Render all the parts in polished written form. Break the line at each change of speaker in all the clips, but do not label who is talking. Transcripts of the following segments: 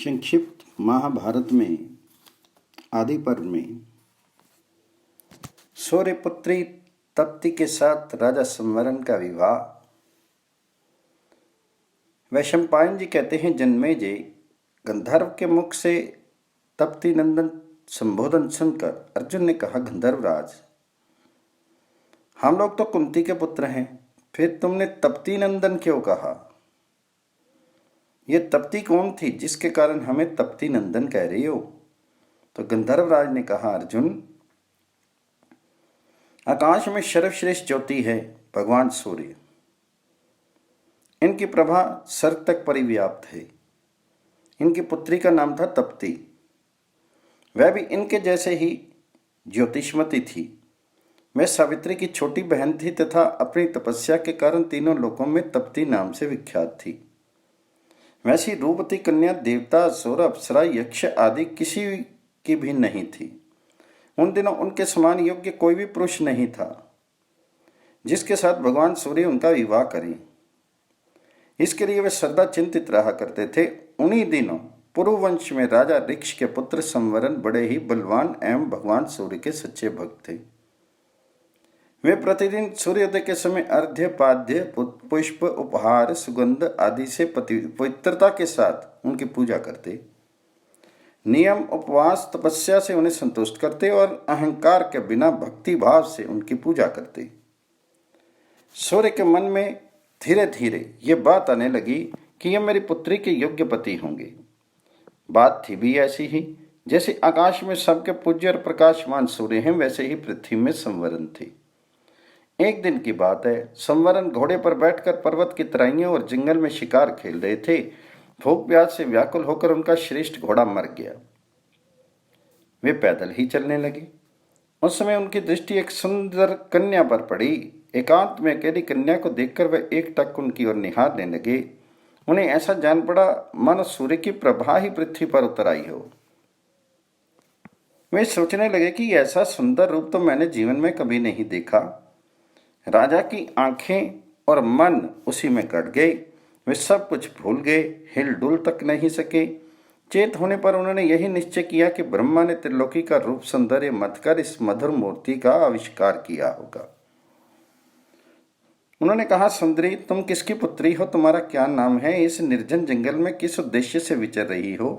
संक्षिप्त महाभारत में आदि पर्व में सूर्यपुत्री तप्ती के साथ राजा संवरण का विवाह। वैशंपायन जी कहते हैं, जन्मेजय गंधर्व के मुख से तप्ती नंदन संबोधन सुनकर अर्जुन ने कहा, गंधर्वराज, हम लोग तो कुंती के पुत्र हैं, फिर तुमने तप्ती नंदन क्यों कहा? यह तप्ती कौन थी जिसके कारण हमें तप्ती नंदन कह रही हो? तो गंधर्वराज ने कहा, अर्जुन, आकाश में सर्वश्रेष्ठ ज्योति है भगवान सूर्य। इनकी प्रभा स्वर्ग तक परिव्याप्त है। इनकी पुत्री का नाम था तप्ती। वह भी इनके जैसे ही ज्योतिष्मती थी। वह सावित्री की छोटी बहन थी तथा अपनी तपस्या के कारण तीनों लोकों में तप्ती नाम से विख्यात थी। वैसी रूपवती कन्या देवता, असुर, अप्सरा, यक्ष आदि किसी की भी नहीं थी। उन दिनों उनके समान योग्य कोई भी पुरुष नहीं था जिसके साथ भगवान सूर्य उनका विवाह करें। इसके लिए वे सदा चिंतित रहा करते थे। उन्हीं दिनों पुरुवंश में राजा ऋक्ष के पुत्र संवरण बड़े ही बलवान एवं भगवान सूर्य के सच्चे भक्त थे। वे प्रतिदिन सूर्योदय के समय अर्घ्य, पाद्य, पुष्प, उपहार, सुगंध आदि से पवित्रता के साथ उनकी पूजा करते। नियम, उपवास, तपस्या से उन्हें संतुष्ट करते और अहंकार के बिना भक्ति भाव से उनकी पूजा करते। सूर्य के मन में धीरे धीरे ये बात आने लगी कि ये मेरी पुत्री के योग्य पति होंगे। बात थी भी ऐसी ही जैसे आकाश में सबके पूज्य और प्रकाशमान सूर्य हैं, वैसे ही पृथ्वी में संवरण थे। एक दिन की बात है, संवरण घोड़े पर बैठकर पर्वत की तराइयों और जंगल में शिकार खेल रहे थे। भूख प्यास से व्याकुल होकर उनका श्रेष्ठ घोड़ा मर गया। वे पैदल ही चलने लगे। उस समय उनकी दृष्टि एक सुंदर कन्या पर पड़ी। एकांत में अकेली कन्या को देखकर वे एकटक उनकी ओर निहारने लगे। उन्हें ऐसा जान पड़ा मानो सूर्य की प्रभा ही पृथ्वी पर उतर आई हो। वे सोचने लगे कि ऐसा सुंदर रूप तो मैंने जीवन में कभी नहीं देखा। राजा की आंखें और मन उसी में कट गए। वे सब कुछ भूल गए, हिलडुल तक नहीं सके। चेत होने पर उन्होंने यही निश्चय किया कि ब्रह्मा ने त्रिलोकी का रूप सौंदर्य मत कर इस मधुर मूर्ति का आविष्कार किया होगा। उन्होंने कहा, सुंदरी, तुम किसकी पुत्री हो? तुम्हारा क्या नाम है? इस निर्जन जंगल में किस उद्देश्य से विचर रही हो?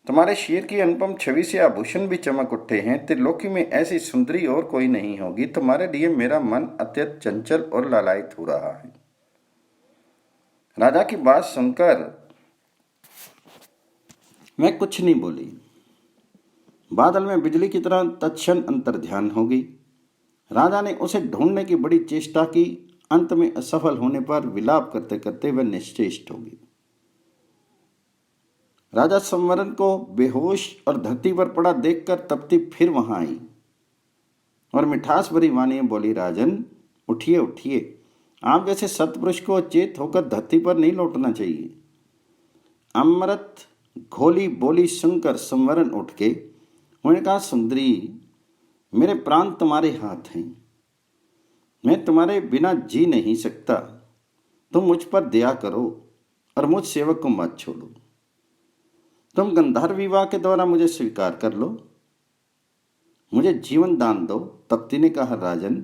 तुम्हारे शीर की अनुपम छवि से आभूषण भी चमक उठे हैं। त्रिलोकी में ऐसी सुंदरी और कोई नहीं होगी। तुम्हारे लिए मेरा मन अत्यंत चंचल और लालायित हो रहा है। राजा की बात सुनकर मैं कुछ नहीं बोली। बादल में बिजली की तरह तत्क्षण अंतर्ध्यान हो गई। राजा ने उसे ढूंढने की बड़ी चेष्टा की। अंत में असफल होने पर विलाप करते करते वह निश्चेष्ट हो गई। राजा संवरण को बेहोश और धरती पर पड़ा देखकर तप्ती फिर वहां आई और मिठास भरी वाणी में बोली, राजन, उठिए उठिए। आप जैसे सत्पुरुष को चेत होकर धरती पर नहीं लौटना चाहिए। अमृत घोली बोली सुनकर संवरण उठ के उन्होंने कहा, सुंदरी, मेरे प्राण तुम्हारे हाथ हैं। मैं तुम्हारे बिना जी नहीं सकता। तुम मुझ पर दया करो और मुझ सेवक को मत छोड़ो। तुम गंधर्व विवाह के द्वारा मुझे स्वीकार कर लो, मुझे जीवन दान दो। तप्ती ने कहा, राजन,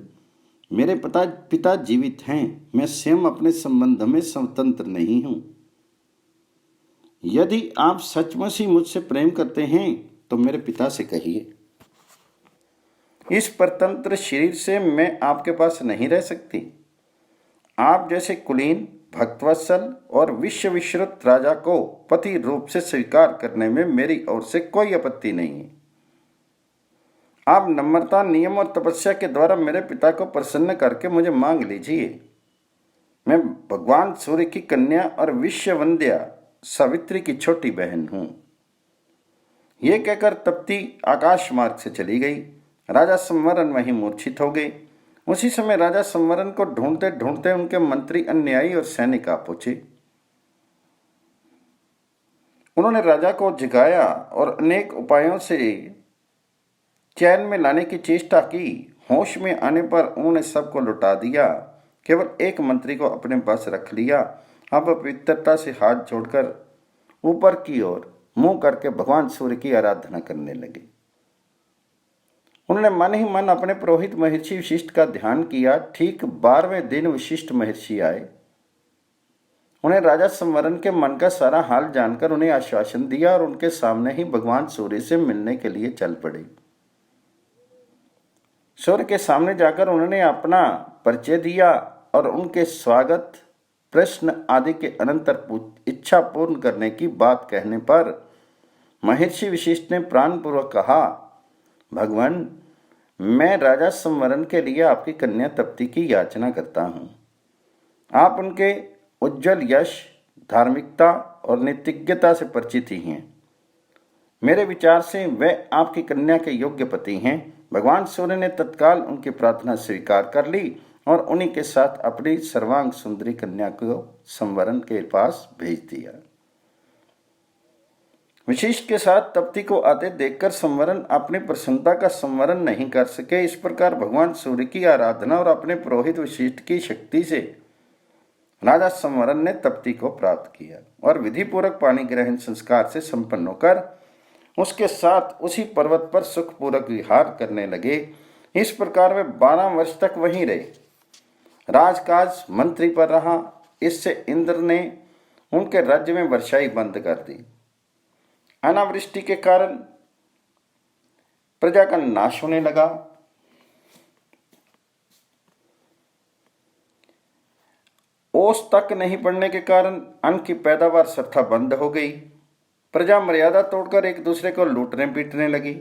मेरे पिता जीवित हैं। मैं स्वयं अपने संबंध में स्वतंत्र नहीं हूं। यदि आप सचमुच ही मुझसे प्रेम करते हैं तो मेरे पिता से कहिए। इस परतंत्र शरीर से मैं आपके पास नहीं रह सकती। आप जैसे कुलीन, भक्तवत्सल और विश्व विश्रुत राजा को पति रूप से स्वीकार करने में मेरी ओर से कोई आपत्ति नहीं है। आप नम्रता, नियम और तपस्या के द्वारा मेरे पिता को प्रसन्न करके मुझे मांग लीजिए। मैं भगवान सूर्य की कन्या और विश्ववंद्या सावित्री की छोटी बहन हूं। यह कहकर तप्ती आकाश मार्ग से चली गई। राजा संवरण वहीं मूर्छित हो गए। उसी समय राजा संवरण को ढूंढते ढूंढते उनके मंत्री, अन्यायी और सैनिक आ पहुंचे। उन्होंने राजा को जगाया और अनेक उपायों से चैन में लाने की चेष्टा की। होश में आने पर उन्होंने सबको लुटा दिया। केवल एक मंत्री को अपने पास रख लिया। अब पवित्रता से हाथ जोड़कर ऊपर की ओर मुंह करके भगवान सूर्य की आराधना करने लगे। उन्होंने मन ही मन अपने पुरोहित महर्षि वशिष्ठ का ध्यान किया। ठीक 12वें दिन वशिष्ठ महर्षि आए। उन्हें राजा संवरण के मन का सारा हाल जानकर उन्हें आश्वासन दिया और उनके सामने ही भगवान सूर्य से मिलने के लिए चल पड़े। सूर्य के सामने जाकर उन्होंने अपना परिचय दिया और उनके स्वागत, प्रश्न आदि के अनंतर इच्छा पूर्ण करने की बात कहने पर महर्षि वशिष्ठ ने प्राणपूर्वक कहा, भगवान, मैं राजा संवरण के लिए आपकी कन्या तप्ती की याचना करता हूँ। आप उनके उज्जवल यश, धार्मिकता और नीतिज्ञता से परिचित ही हैं। मेरे विचार से वे आपकी कन्या के योग्य पति हैं। भगवान सूर्य ने तत्काल उनकी प्रार्थना स्वीकार कर ली और उन्हीं के साथ अपनी सर्वांग सुंदरी कन्या को संवरण के पास भेज दिया। वशिष्ठ के साथ तप्ती को आते देखकर संवरण अपनी प्रसन्नता का संवरण नहीं कर सके। इस प्रकार भगवान सूर्य की आराधना और अपने पुरोहित वशिष्ठ की शक्ति से राजा संवरण ने तप्ती को प्राप्त किया और विधि पूर्वक पानी ग्रहण संस्कार से संपन्न होकर उसके साथ उसी पर्वत पर सुखपूर्वक विहार करने लगे। इस प्रकार वे 12 वर्ष तक वहीं रहे। राजकाज मंत्री पर रहा। इससे इंद्र ने उनके राज्य में वर्षाई बंद कर दी। अनावृष्टि के कारण प्रजा का नाश होने लगा। ओस तक नहीं पड़ने के कारण अन्न की पैदावार सर्वथा बंद हो गई। प्रजा मर्यादा तोड़कर एक दूसरे को लूटने पीटने लगी।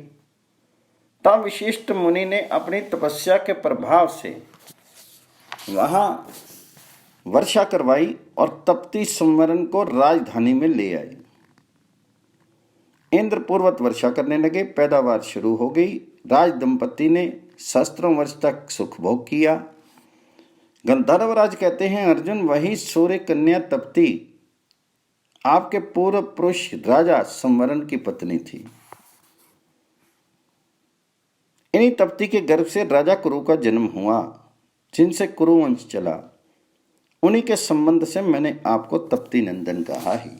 तब विशिष्ट मुनि ने अपनी तपस्या के प्रभाव से वहां वर्षा करवाई और तप्ती संवरण को राजधानी में ले आए। इंद्र पूर्वत वर्षा करने लगे। पैदावार शुरू हो गई। राज दंपति ने सहस्त्रों वर्ष तक सुख भोग किया। गंधर्वराज कहते हैं, अर्जुन, वही सूर्य कन्या तप्ती आपके पूर्व पुरुष राजा संवरण की पत्नी थी। इन्हीं तप्ती के गर्भ से राजा कुरु का जन्म हुआ, जिनसे कुरुवंश चला। उन्हीं के संबंध से मैंने आपको तप्ती नंदन कहा है।